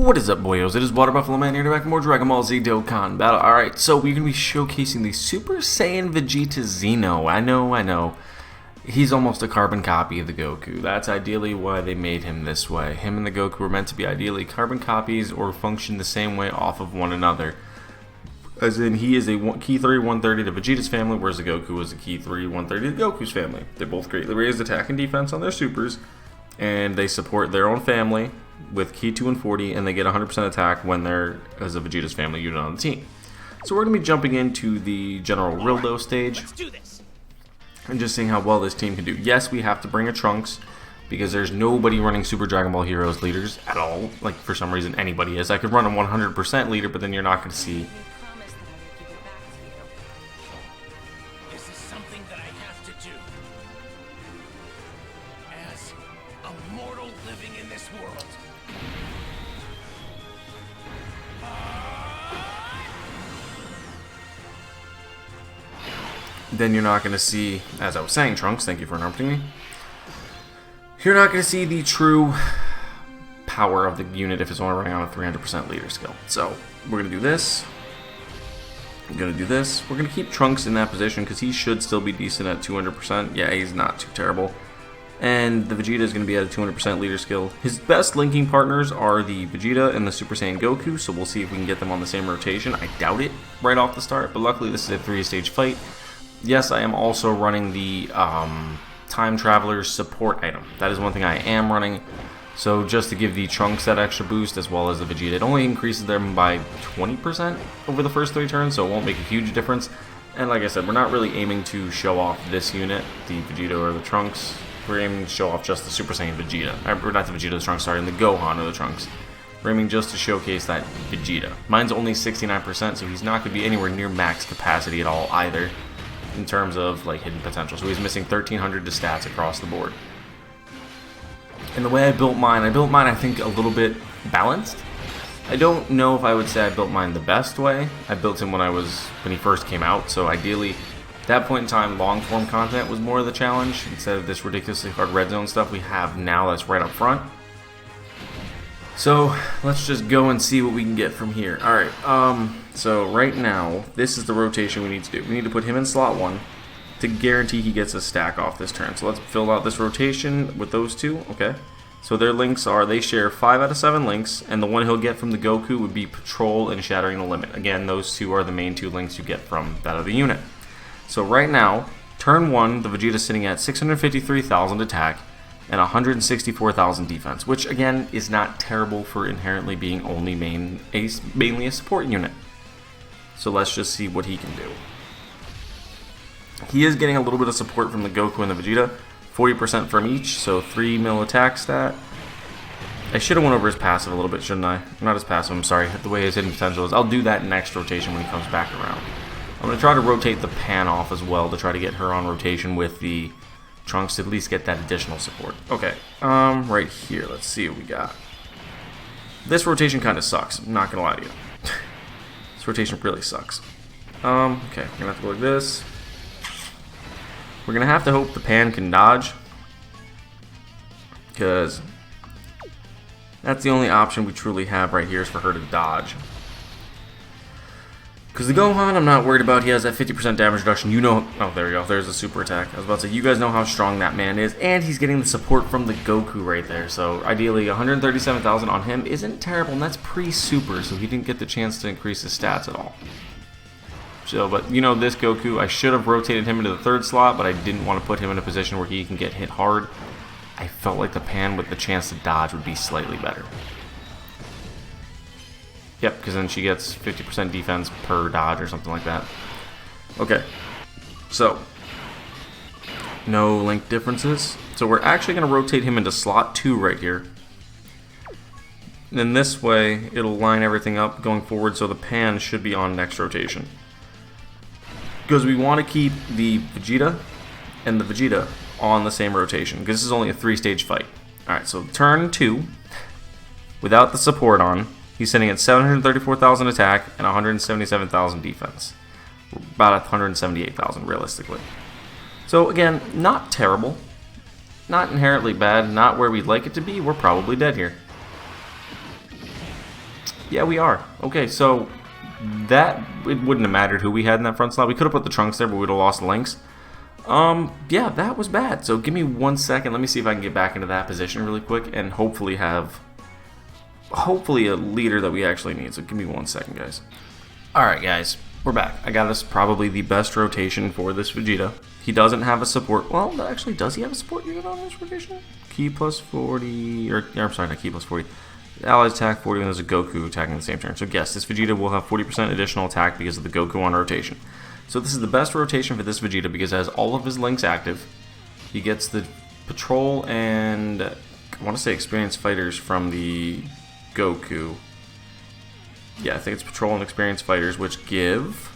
What is up, boyos? It is Water Buffalo Man here to back for more Dragon Ball Z Dokkan battle. Alright, so we're going to be showcasing the Super Saiyan Vegeta XENO. I know. He's almost a carbon copy of the Goku. That's ideally why they made him this way. Him and the Goku were meant to be ideally carbon copies or function the same way off of one another. As in, he is a Key 3 130 to Vegeta's family, whereas the Goku is a Key 3 130 to Goku's family. They both greatly raise attack and defense on their supers, and they support their own family with Key 2 and 40, and they get 100% attack when they're as a Vegeta's family unit on the team. So we're going to be jumping into the General Rildo stage and just seeing how well this team can do. Yes, we have to bring a Trunks because there's nobody running Super Dragon Ball Heroes leaders at all. Like, for some reason, anybody is. I could run a 100% leader, but then you're not going to see. This is something that I have to do as a mortal living in this world. Then you're not going to see, as I was saying, Trunks, thank you for interrupting me. You're not going to see the true power of the unit if it's only running on a 300% leader skill. So, we're going to do this. I'm going to do this. We're going to keep Trunks in that position because he should still be decent at 200%. Yeah, he's not too terrible. And the Vegeta is going to be at a 200% leader skill. His best linking partners are the Vegeta and the Super Saiyan Goku, so we'll see if we can get them on the same rotation. I doubt it right off the start, but luckily this is a 3-stage fight. Yes, I am also running the Time Traveler's support item. That is one thing I am running. So just to give the Trunks that extra boost as well as the Vegeta. It only increases them by 20% over the first 3 turns, so it won't make a huge difference. And like I said, we're not really aiming to show off this unit, the Vegeta or the Trunks. We're aiming to show off just the Super Saiyan Vegeta. Or not the Vegeta, the Trunks, sorry, and the Gohan or the Trunks. We're aiming just to showcase that Vegeta. Mine's only 69%, so he's not going to be anywhere near max capacity at all either, in terms of like hidden potential. So he's missing 1300 to stats across the board. And the way I built mine I think a little bit balanced. I don't know if I would say I built mine the best way. I built him when he first came out, so ideally at that point in time long form content was more of the challenge instead of this ridiculously hard red zone stuff we have now that's right up front. So let's just go and see what we can get from here. Alright, so right now, this is the rotation we need to do. We need to put him in slot 1 to guarantee he gets a stack off this turn. So let's fill out this rotation with those two. Okay. So their links are, they share 5 out of 7 links, and the one he'll get from the Goku would be Patrol and Shattering the Limit. Again, those two are the main 2 links you get from that other unit. So right now, turn 1, the Vegeta's sitting at 653,000 attack and 164,000 defense, which again is not terrible for inherently being only mainly a support unit. So let's just see what he can do. He is getting a little bit of support from the Goku and the Vegeta, 40% from each, so 3 mil attack stat. I should have went over his passive a little bit, shouldn't I? Not his passive, I'm sorry, the way his hidden potential is. I'll do that next rotation when he comes back around. I'm going to try to rotate the Pan off as well to try to get her on rotation with the Trunks to at least get that additional support. Okay, right here, let's see what we got. This rotation kind of sucks, I'm not going to lie to you. This rotation really sucks. Okay, we're going to have to go like this. We're going to have to hope the Pan can dodge, because that's the only option we truly have right here is for her to dodge. Because the Gohan, I'm not worried about. He has that 50% damage reduction. You know... Oh, there we go. There's the super attack. I was about to say, you guys know how strong that man is. And he's getting the support from the Goku right there. So, ideally, 137,000 on him isn't terrible. And that's pre-super, so he didn't get the chance to increase his stats at all. So, but, you know, this Goku, I should have rotated him into the 3rd slot, but I didn't want to put him in a position where he can get hit hard. I felt like the Pan with the chance to dodge would be slightly better. Yep, because then she gets 50% defense per dodge or something like that. Okay, so no link differences. So we're actually going to rotate him into slot 2 right here. And then this way, it'll line everything up going forward, so the Pan should be on next rotation. Because we want to keep the Vegeta and the Vegeta on the same rotation, because this is only a 3-stage fight. Alright, so turn 2, without the support on, he's sitting at 734,000 attack and 177,000 defense. About 178,000 realistically. So again, not terrible. Not inherently bad, not where we'd like it to be. We're probably dead here. Yeah, we are. Okay, so that, it wouldn't have mattered who we had in that front slot. We could have put the Trunks there, but we would have lost links. Yeah, that was bad. So give me 1 second. Let me see if I can get back into that position really quick and hopefully have, hopefully a leader that we actually need. So give me 1 second, guys. Alright, guys. We're back. I got us probably the best rotation for this Vegeta. He doesn't have a support. Well, actually, does he have a support unit on this rotation? Ki plus 40, or I'm sorry, not Ki plus 40. Allies attack 40 and there's a Goku attacking the same turn. So yes, this Vegeta will have 40% additional attack because of the Goku on rotation. So this is the best rotation for this Vegeta because it has all of his links active. He gets the patrol and I want to say experienced fighters from the Goku. Yeah, I think it's patrol and experienced fighters, which give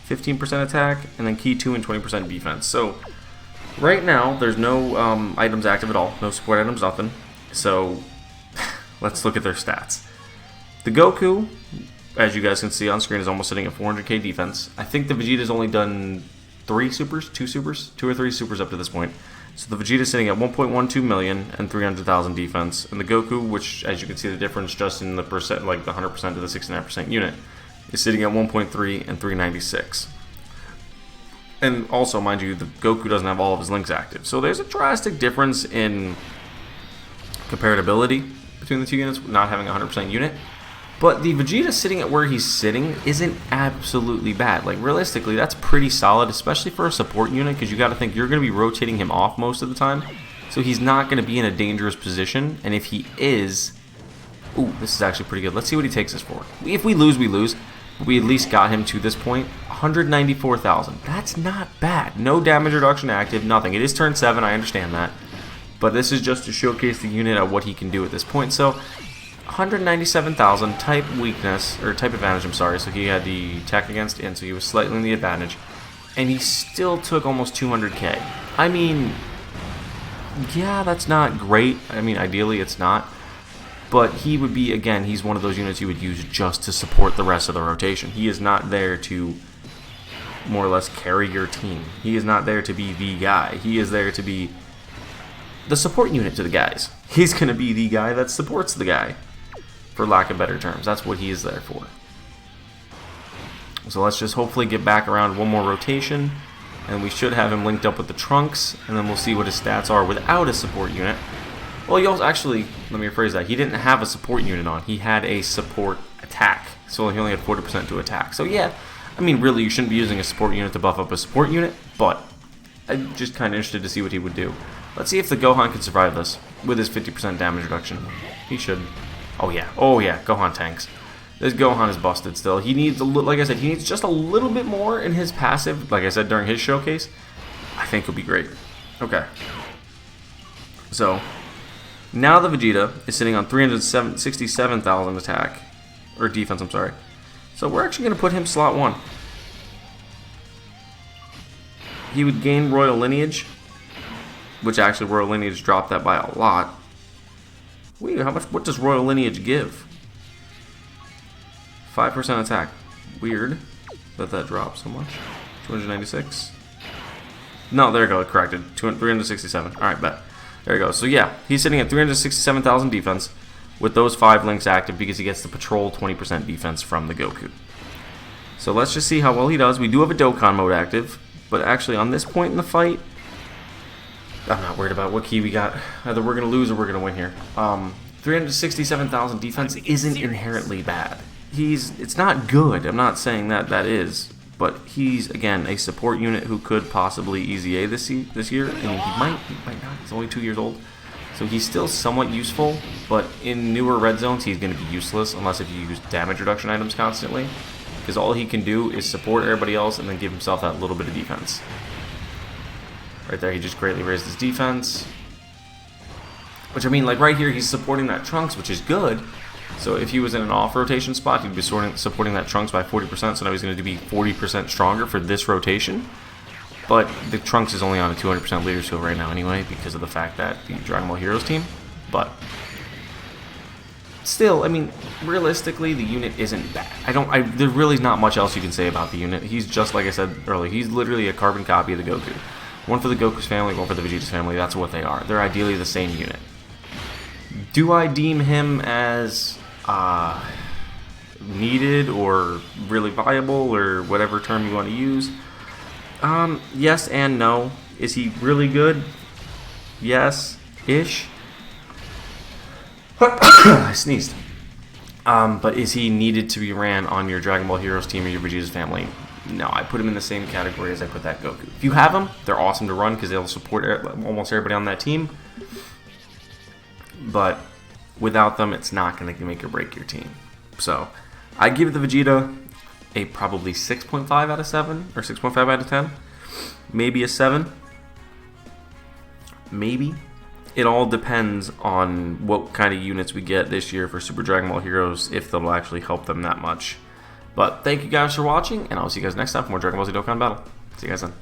15% attack and then Ki 2 and 20% defense. So right now there's no items active at all, no support items, nothing. So let's look at their stats. The Goku, as you guys can see on screen, is almost sitting at 400k defense. I think the Vegeta's only done 2 or 3 supers up to this point. So the Vegeta's sitting at 1.12 million and 300,000 defense, and the Goku, which as you can see the difference just in the percent, like the 100% to the 69% unit, is sitting at 1.3 and 396. And also, mind you, the Goku doesn't have all of his links active. So there's a drastic difference in comparability between the two units, not having a 100% unit. But the Vegeta sitting at where he's sitting isn't absolutely bad. Like, realistically, that's pretty solid, especially for a support unit, because you got to think you're going to be rotating him off most of the time. So he's not going to be in a dangerous position. And if he is... Ooh, this is actually pretty good. Let's see what he takes us for. If we lose, we lose. But we at least got him to this point. 194,000. That's not bad. No damage reduction active, nothing. It is turn 7, I understand that. But this is just to showcase the unit at what he can do at this point. So, 197,000 type weakness, or type advantage, I'm sorry. So he had the attack against in, so he was slightly in the advantage. And he still took almost 200k. I mean, yeah, that's not great. I mean, ideally it's not. But he would be, again, he's one of those units you would use just to support the rest of the rotation. He is not there to more or less carry your team. He is not there to be the guy. He is there to be the support unit to the guys. He's going to be the guy that supports the guy, for lack of better terms. That's what he is there for. So let's just hopefully get back around one more rotation, and we should have him linked up with the Trunks, and then we'll see what his stats are without a support unit. Well, he also, actually, let me rephrase that. He didn't have a support unit on. He had a support attack, so he only had 40% to attack. So yeah, I mean, really, you shouldn't be using a support unit to buff up a support unit, but I'm just kind of interested to see what he would do. Let's see if the Gohan can survive this with his 50% damage reduction. He should. Oh yeah, Gohan tanks. This Gohan is busted still. He needs, like I said, he needs just a little bit more in his passive, like I said during his showcase. I think he'll be great. Okay. So, now the Vegeta is sitting on 367,000 attack, or defense, I'm sorry. So we're actually going to put him slot 1. He would gain Royal Lineage, which actually Royal Lineage dropped that by a lot. Wait, how much? What does Royal Lineage give? 5% attack. Weird that dropped so much. 296. No, there you go. It corrected. 367. All right, bet. There you go. So yeah, he's sitting at 367,000 defense with those 5 links active because he gets the patrol 20% defense from the Goku. So let's just see how well he does. We do have a Dokkan mode active, but actually on this point in the fight, I'm not worried about what key we got. Either we're going to lose or we're going to win here. 367,000 defense isn't inherently bad. It's not good. I'm not saying that is. But he's, again, a support unit who could possibly easy A this year. And he might not. He's only 2 years old. So he's still somewhat useful. But in newer red zones, he's going to be useless unless if you use damage reduction items constantly. Because all he can do is support everybody else and then give himself that little bit of defense. Right there, he just greatly raised his defense. Which, I mean, like right here, he's supporting that Trunks, which is good. So if he was in an off-rotation spot, he'd be supporting that Trunks by 40%, so now he's going to be 40% stronger for this rotation. But the Trunks is only on a 200% leader skill right now anyway, because of the fact that the Dragon Ball Heroes team. But still, I mean, realistically, the unit isn't bad. There really is not much else you can say about the unit. He's just, like I said earlier, he's literally a carbon copy of the Goku. One for the Goku's family, one for the Vegeta's family. That's what they are. They're ideally the same unit. Do I deem him as needed or really viable or whatever term you want to use. Yes and no. Is he really good? Yes-ish. I sneezed. But is he needed to be ran on your Dragon Ball Heroes team or your Vegeta's family? No, I put him in the same category as I put that Goku. If you have them, they're awesome to run because they'll support almost everybody on that team. But without them, it's not going to make or break your team. So I give the Vegeta a probably 6.5 out of 7 or 6.5 out of 10. Maybe a 7. Maybe. It all depends on what kind of units we get this year for Super Dragon Ball Heroes, if they'll actually help them that much. But thank you guys for watching, and I'll see you guys next time for more Dragon Ball Z Dokkan Battle. See you guys then.